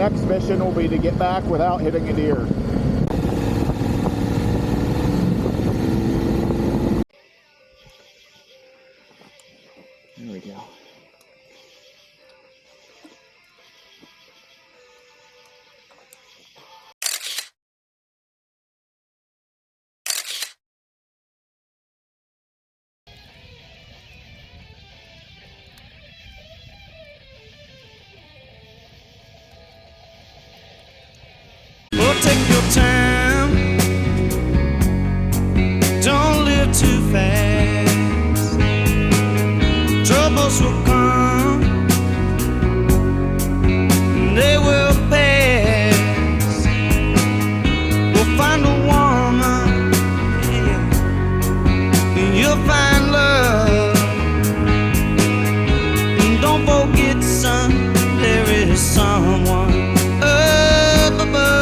next mission will be to get back without hitting a deer. There we go. Well, take your time, don't live too fast. Troubles will come, they will pass. We'll find a woman, yeah, and you'll find love. And don't forget, son, there is someone up above.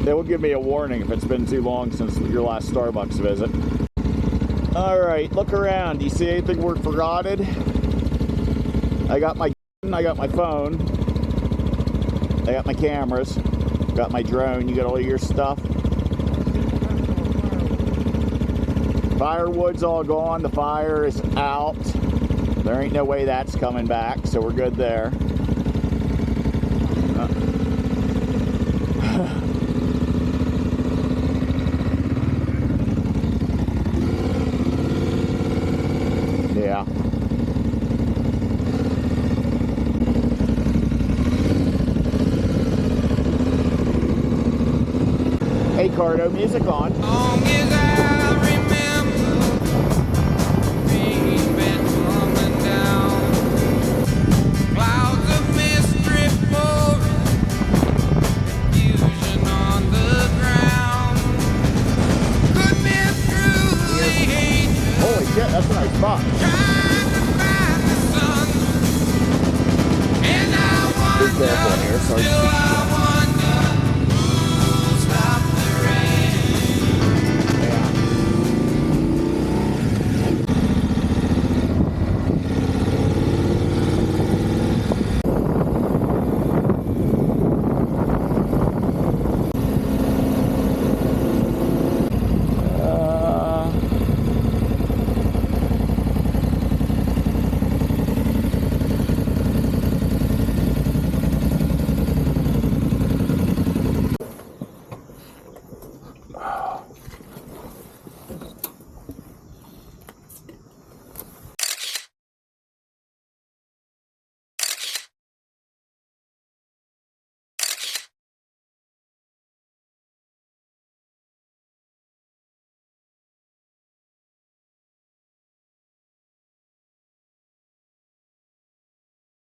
They will give me a warning if it's been too long since your last Starbucks visit. Alright, look around. Do you see anything worth forgotten? I got my phone. I got my cameras. Got my drone. You got all your stuff. Firewood's all gone. The fire is out. There ain't no way that's coming back, so we're good there. Yeah. Hey, Cardo, music on. Long as I remember, rain's been coming down. Clouds of mist drip over, confusion on the ground. Could miss through the hatred, Holy shit, that's a nice spot. trying to find the sun. And I Be careful in here, wonder, sorry. still